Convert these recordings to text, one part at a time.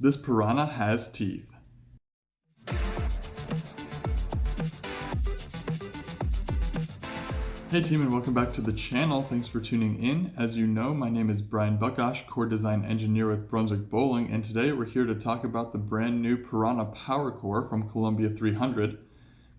This piranha has teeth. Hey team, and welcome back to the channel. Thanks for tuning in. As you know, my name is Brian Buckosh, core design engineer with Brunswick Bowling, and today we're here to talk about the brand new Piranha PowerCOR from Columbia 300.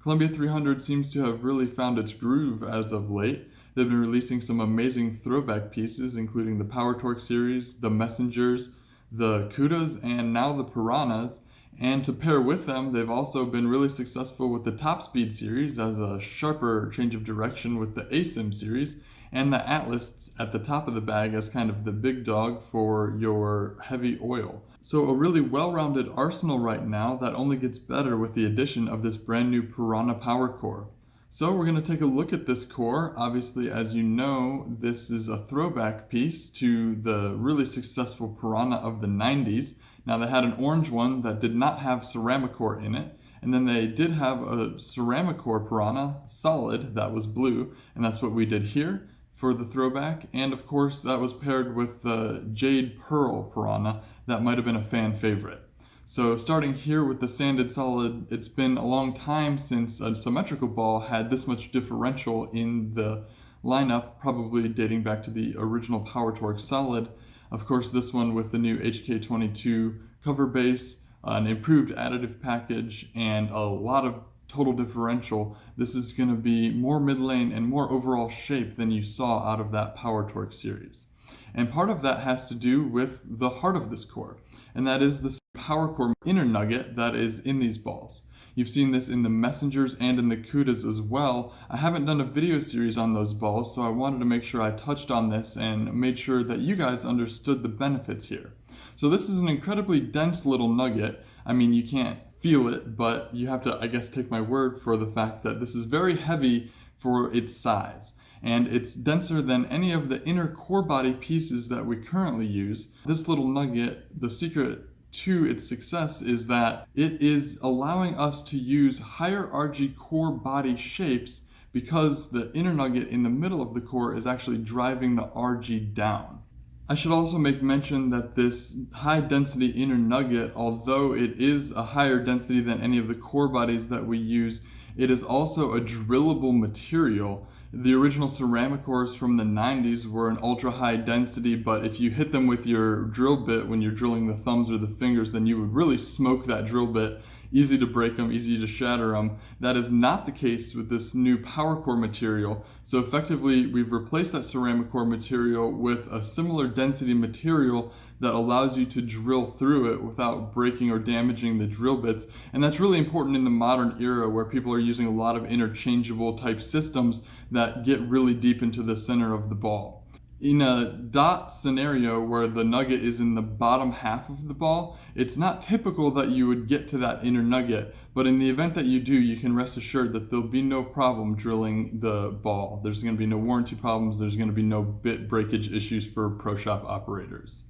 Columbia 300 seems to have really found its groove as of late. They've been releasing some amazing throwback pieces, including the PowerTorque series, the Messengers, the Cudas, and now the Piranhas. And to pair with them, they've also been really successful with the Top Speed series as a sharper change of direction with the ASIM series, and the Atlas at the top of the bag as kind of the big dog for your heavy oil. So a really well-rounded arsenal right now that only gets better with the addition of this brand new Piranha PowerCOR. So we're going to take a look at this core. Obviously, as you know, this is a throwback piece to the really successful Piranha of the 90s. Now they had an orange one that did not have CeramicOr in it, and then they did have a CeramicOr Piranha solid that was blue, and that's what we did here for the throwback. And of course that was paired with the Jade Pearl Piranha that might have been a fan favorite. So starting here with the sanded solid, it's been a long time since a symmetrical ball had this much differential in the lineup, probably dating back to the original PowerTorque solid. Of course, this one with the new HK22 cover base, an improved additive package, and a lot of total differential. This is going to be more mid-lane and more overall shape than you saw out of that PowerTorque series. And part of that has to do with the heart of this core, and that is the PowerCOR inner nugget that is in these balls. You've seen this in the Messengers and in the Cudas as well. I haven't done a video series on those balls, so I wanted to make sure I touched on this and made sure that you guys understood the benefits here. So this is an incredibly dense little nugget. I mean, you can't feel it, but you have to, I guess, take my word for the fact that this is very heavy for its size. And it's denser than any of the inner core body pieces that we currently use. This little nugget, the secret to its success is that it is allowing us to use higher RG core body shapes because the inner nugget in the middle of the core is actually driving the RG down. I should also make mention that this high density inner nugget, although it is a higher density than any of the core bodies that we use, it is also a drillable material. The original CeramicOrs from the 90s were an ultra high density, but if you hit them with your drill bit when you're drilling the thumbs or the fingers, then you would really smoke that drill bit. Easy to break them, easy to shatter them. That is not the case with this new PowerCOR material. So effectively, we've replaced that CeramicOr material with a similar density material that allows you to drill through it without breaking or damaging the drill bits. And that's really important in the modern era where people are using a lot of interchangeable type systems that get really deep into the center of the ball. In a dot scenario where the nugget is in the bottom half of the ball, it's not typical that you would get to that inner nugget, but in the event that you do, you can rest assured that there'll be no problem drilling the ball. There's going to be no warranty problems, there's going to be no bit breakage issues for proshop operators.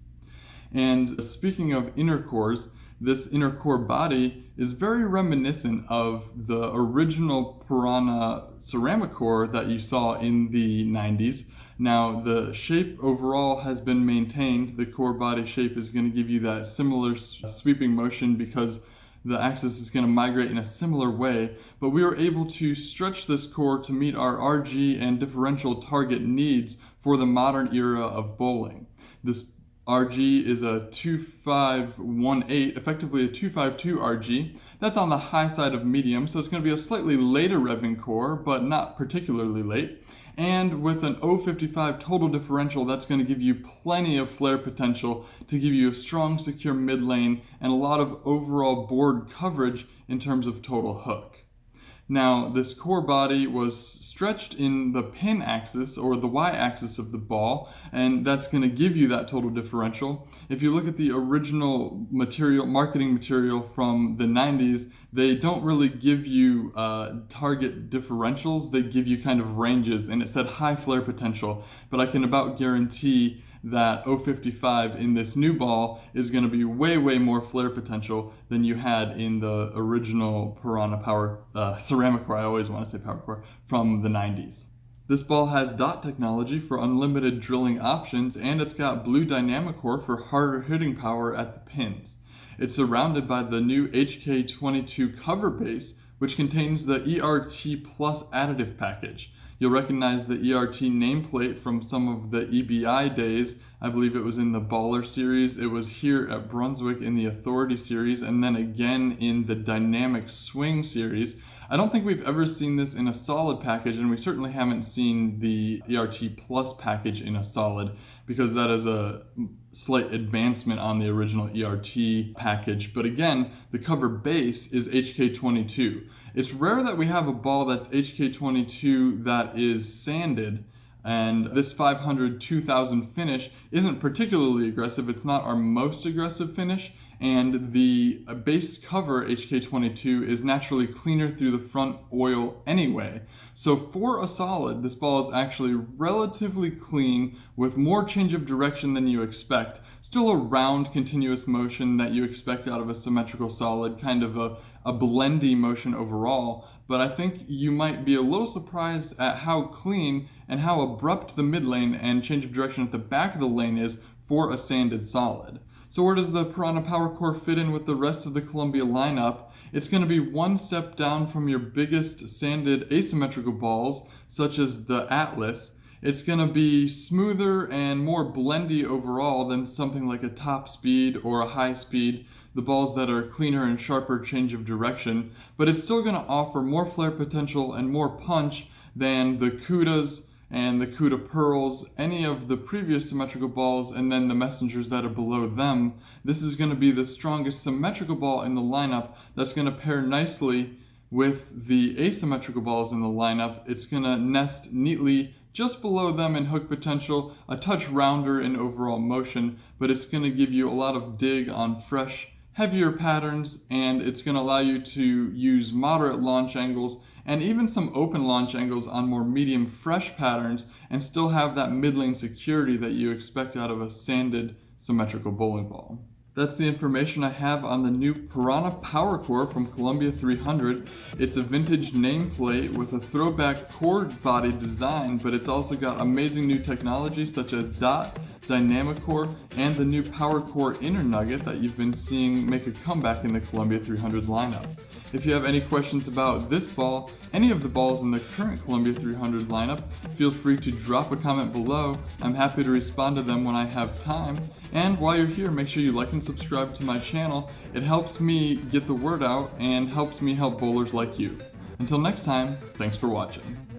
And speaking of inner cores, this inner core body is very reminiscent of the original Piranha CeramicOr that you saw in the 90s. Now the shape overall has been maintained. The core body shape is going to give you that similar sweeping motion because the axis is going to migrate in a similar way, but we were able to stretch this core to meet our RG and differential target needs for the modern era of bowling. This RG is a 2518, effectively a 252 RG. That's on the high side of medium, so it's going to be a slightly later revving core, but not particularly late. And with an 055 total differential, that's going to give you plenty of flare potential to give you a strong, secure mid lane and a lot of overall board coverage in terms of total hook. Now, this core body was stretched in the pin axis or the y-axis of the ball, and that's going to give you that total differential. If you look at the original material, marketing material from the 90s, they don't really give you target differentials. They give you kind of ranges, and it said high flare potential, but I can about guarantee that 055 in this new ball is going to be way more flare potential than you had in the original Piranha CeramicOr, I always want to say PowerCOR, from the 90s. This ball has dot technology for unlimited drilling options, and it's got blue DynamicOr for harder hitting power at the pins. It's surrounded by the new HK22 cover base, which contains the ERT Plus additive package. You'll recognize the ERT nameplate from some of the EBI days. I believe it was in the Baller series, it was here at Brunswick in the Authority series, and then again in the Dynamic Swing series. I don't think we've ever seen this in a solid package, and we certainly haven't seen the ERT Plus package in a solid, because that is a slight advancement on the original ERT package. But again, the cover base is HK22. It's rare that we have a ball that's HK22 that is sanded, and this 500-2000 finish isn't particularly aggressive. It's not our most aggressive finish, and the base cover HK22 is naturally cleaner through the front oil anyway. So for a solid, this ball is actually relatively clean with more change of direction than you expect. Still a round continuous motion that you expect out of a symmetrical solid, kind of a blendy motion overall, but I think you might be a little surprised at how clean and how abrupt the mid lane and change of direction at the back of the lane is for a sanded solid. So where does the Piranha PowerCOR fit in with the rest of the Columbia lineup? It's going to be one step down from your biggest sanded asymmetrical balls, such as the Atlas. It's going to be smoother and more blendy overall than something like a Top Speed or a High Speed, the balls that are cleaner and sharper change of direction, but it's still going to offer more flare potential and more punch than the Cudas and the Cuda Pearls, any of the previous symmetrical balls, and then the Messengers that are below them. This is going to be the strongest symmetrical ball in the lineup that's going to pair nicely with the asymmetrical balls in the lineup. It's going to nest neatly just below them in hook potential, a touch rounder in overall motion, but it's going to give you a lot of dig on fresh, heavier patterns, and it's going to allow you to use moderate launch angles and even some open launch angles on more medium fresh patterns and still have that mid lane security that you expect out of a sanded symmetrical bowling ball. That's the information I have on the new Piranha PowerCOR from Columbia 300. It's a vintage nameplate with a throwback cord body design, but it's also got amazing new technology such as DOT, Dynamic Core, and the new PowerCOR Inner Nugget that you've been seeing make a comeback in the Columbia 300 lineup. If you have any questions about this ball, any of the balls in the current Columbia 300 lineup, feel free to drop a comment below. I'm happy to respond to them when I have time. And while you're here, make sure you like and subscribe to my channel. It helps me get the word out and helps me help bowlers like you. Until next time, thanks for watching.